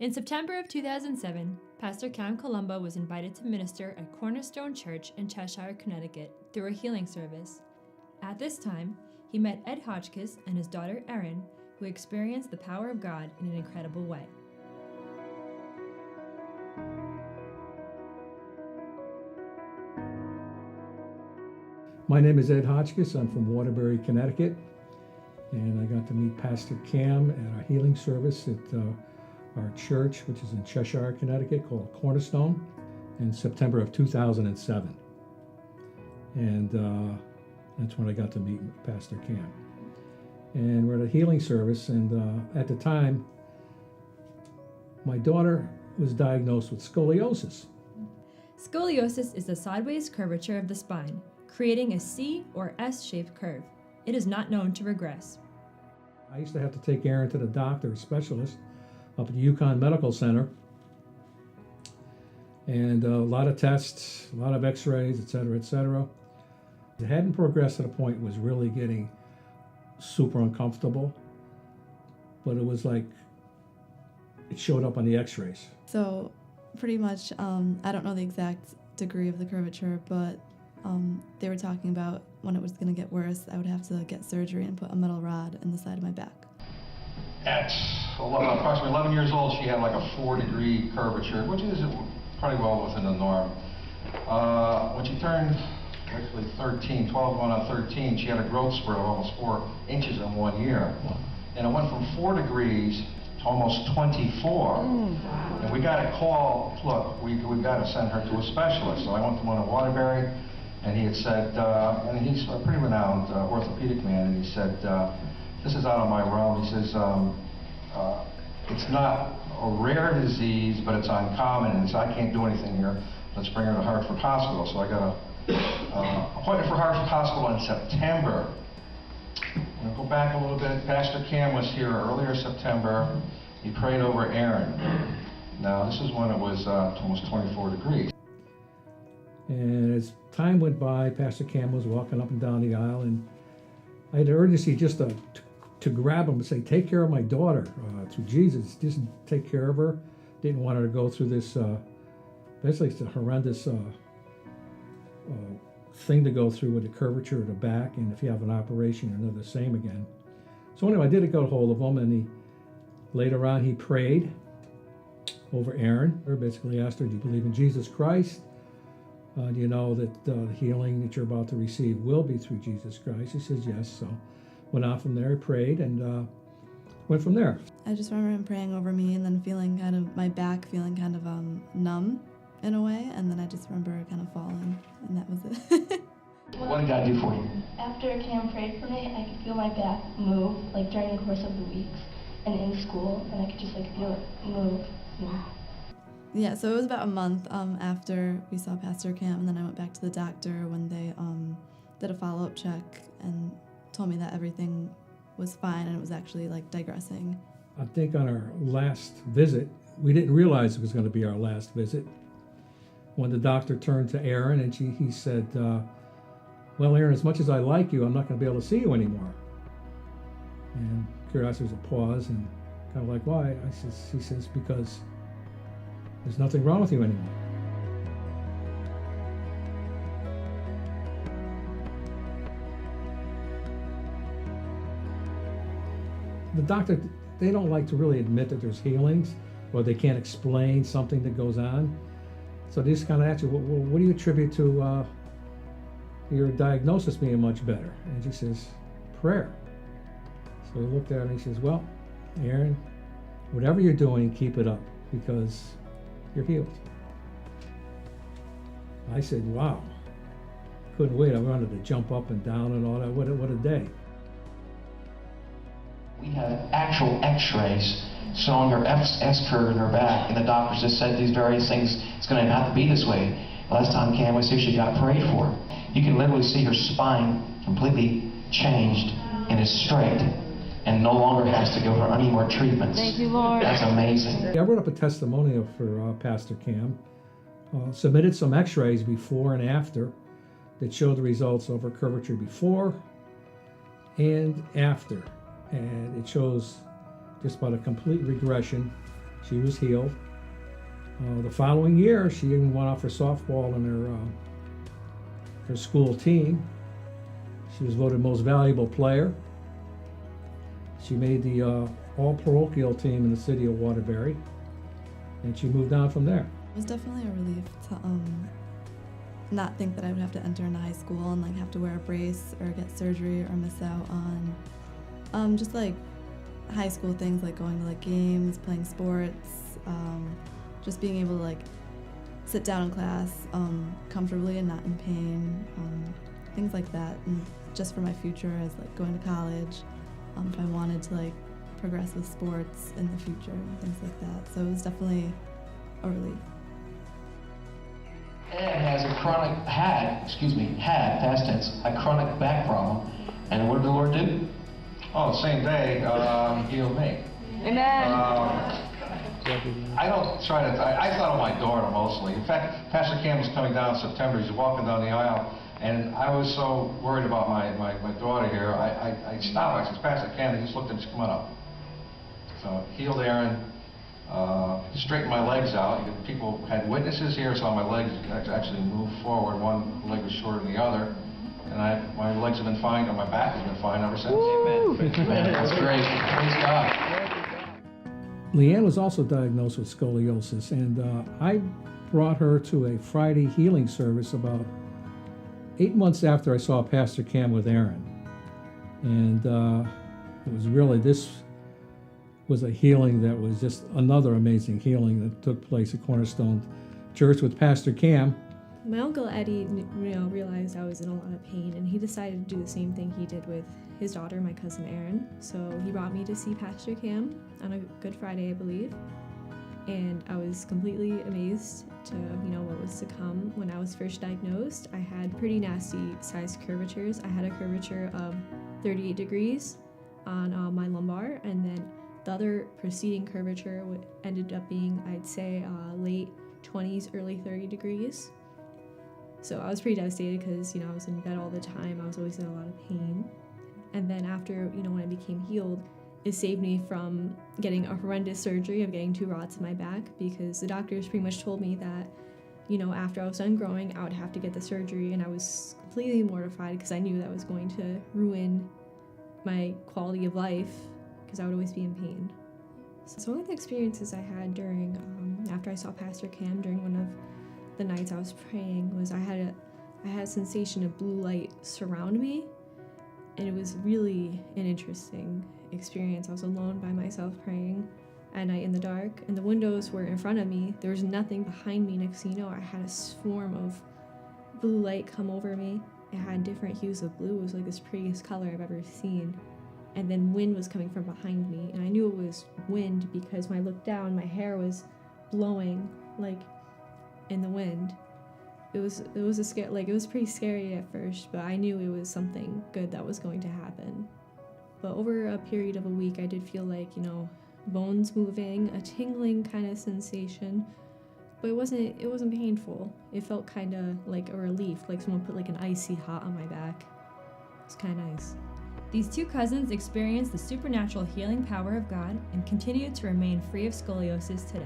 In September of 2007, Pastor Cam Colombo was invited to minister at Cornerstone Church in Cheshire, Connecticut through a healing service. At this time, he met Ed Hotchkiss and his daughter Erin, who experienced the power of God in an incredible way. My name is Ed Hotchkiss. I'm from Waterbury, Connecticut, and I got to meet Pastor Cam at our healing service at our church, which is in Cheshire, Connecticut, called Cornerstone, in September of 2007. And that's when I got to meet Pastor Cam. And we're at a healing service, and at the time, my daughter was diagnosed with scoliosis. Scoliosis is the sideways curvature of the spine, creating a C or S-shaped curve. It is not known to regress. I used to have to take Erin to the doctor, a specialist, up at the UConn Medical Center. And a lot of tests, a lot of x-rays, et cetera, et cetera. It hadn't progressed to the point it was really getting super uncomfortable, but it was like it showed up on the x-rays. So pretty much, I don't know the exact degree of the curvature, but they were talking about when it was going to get worse, I would have to get surgery and put a metal rod in the side of my back. At approximately 11 years old, she had like a 4-degree curvature, which is probably well within the norm. When she turned actually 13, 12 going on 13, she had a growth spurt of almost 4 inches in 1 year. And it went from 4 degrees to almost 24. And we got a call, look, we've got to send her to a specialist. So I went to one in Waterbury, and he had said, and he's a pretty renowned orthopedic man, and he said, this is out of my realm. He says, it's not a rare disease, but it's uncommon, and so I can't do anything here. Let's bring her to Hartford Hospital. So I got a appointment for Hartford Hospital in September. I'm going to go back a little bit. Pastor Cam was here earlier September. He prayed over Erin. Now, this is when it was almost 24 degrees. And as time went by, Pastor Cam was walking up and down the aisle, and I had an urgency just to grab him and say, take care of my daughter through Jesus. Just take care of her. Didn't want her to go through this, basically it's a horrendous thing to go through with the curvature of the back, and if you have an operation, you're never the same again. So anyway, I did get a hold of him, and later on he prayed over Erin. Or basically asked her, do you believe in Jesus Christ? Do you know that the healing that you're about to receive will be through Jesus Christ? She says yes. So went on from there, he prayed, and went from there. I just remember him praying over me and then feeling kind of, my back feeling kind of numb in a way, and then I just remember kind of falling, and that was it. What did God do for you? After Cam prayed for me, I could feel my back move, like during the course of the weeks and in school, and I could just like feel it move. Yeah, so it was about a month after we saw Pastor Cam, and then I went back to the doctor when they did a follow-up check and told me that everything was fine and it was actually like digressing. I think on our last visit, we didn't realize it was going to be our last visit. When the doctor turned to Erin, and he said, well, Erin, as much as I like you, I'm not going to be able to see you anymore. And curiosity was a pause, and kind of like, why? He says, because there's nothing wrong with you anymore. The doctor, they don't like to really admit that there's healings, or they can't explain something that goes on. So they just kind of ask you, well, what do you attribute to your diagnosis being much better? And she says, prayer. So he looked at her and he says, well, Erin, whatever you're doing, keep it up, because you're healed. I said, wow. Couldn't wait. I wanted to jump up and down and all that. What a day. We had actual x-rays showing her S-curve in her back, and the doctors just said these various things, it's going to have to be this way. Last time Cam was here, she got prayed for. You can literally see her spine completely changed and is straight, and no longer has to go for any more treatments. Thank you, Lord. That's amazing. I wrote up a testimonial for Pastor Cam, submitted some x-rays before and after that showed the results of her curvature before and after. And it shows just about a complete regression She was healed. The following year, she even went off for softball in her school team. She was voted most valuable player. She made the all-parochial team in the city of Waterbury, and she moved on from there. It was definitely a relief to not think that I would have to enter into high school and like have to wear a brace or get surgery or miss out on just like high school things like going to like games, playing sports, just being able to like sit down in class comfortably and not in pain, things like that. And just for my future as like going to college, if I wanted to like progress with sports in the future and things like that. So it was definitely a relief. Ed has had, past tense, a chronic back problem. And what did the Lord do? Oh, the same day, he healed me. Amen. I don't try to, I thought of my daughter mostly. In fact, Pastor Cam was coming down in September. He's walking down the aisle, and I was so worried about my daughter here. I stopped. I said, Pastor Cam, he just looked at me and said, come on up. So healed Erin, straightened my legs out. People had witnesses here, saw my legs actually move forward. One leg was shorter than the other. And my legs have been fine, and my back has been fine ever since. Amen. That's great. Praise God. LeeAnn was also diagnosed with scoliosis, and I brought her to a Friday healing service about 8 months after I saw Pastor Cam with Erin. And it was really, this was a healing that was just another amazing healing that took place at Cornerstone Church with Pastor Cam. My Uncle Eddie, realized I was in a lot of pain, and he decided to do the same thing he did with his daughter, my cousin Erin. So he brought me to see Pastor Cam on a Good Friday, I believe. And I was completely amazed to, what was to come. When I was first diagnosed, I had pretty nasty sized curvatures. I had a curvature of 38 degrees on my lumbar, and then the other preceding curvature ended up being, I'd say, late 20s, early 30 degrees. So I was pretty devastated because, I was in bed all the time. I was always in a lot of pain. And then after, when I became healed, it saved me from getting a horrendous surgery of getting 2 rods in my back, because the doctors pretty much told me that, after I was done growing, I would have to get the surgery. And I was completely mortified because I knew that was going to ruin my quality of life because I would always be in pain. So one of the experiences I had during, after I saw Pastor Cam during one of the nights I was praying, was I had a sensation of blue light surround me, and it was really an interesting experience. I was alone by myself praying at night in the dark, and the windows were in front of me. There was nothing behind me. Next thing you know, I had a swarm of blue light come over me. It had different hues of blue. It was like this prettiest color I've ever seen. And then wind was coming from behind me, and I knew it was wind because when I looked down, my hair was blowing like in the wind. It was it was pretty scary at first, but I knew it was something good that was going to happen. But over a period of a week, I did feel like, bones moving, a tingling kind of sensation, but it wasn't painful. It felt kind of like a relief, like someone put like an icy hot on my back. It was kind of nice. These 2 cousins experienced the supernatural healing power of God and continue to remain free of scoliosis today.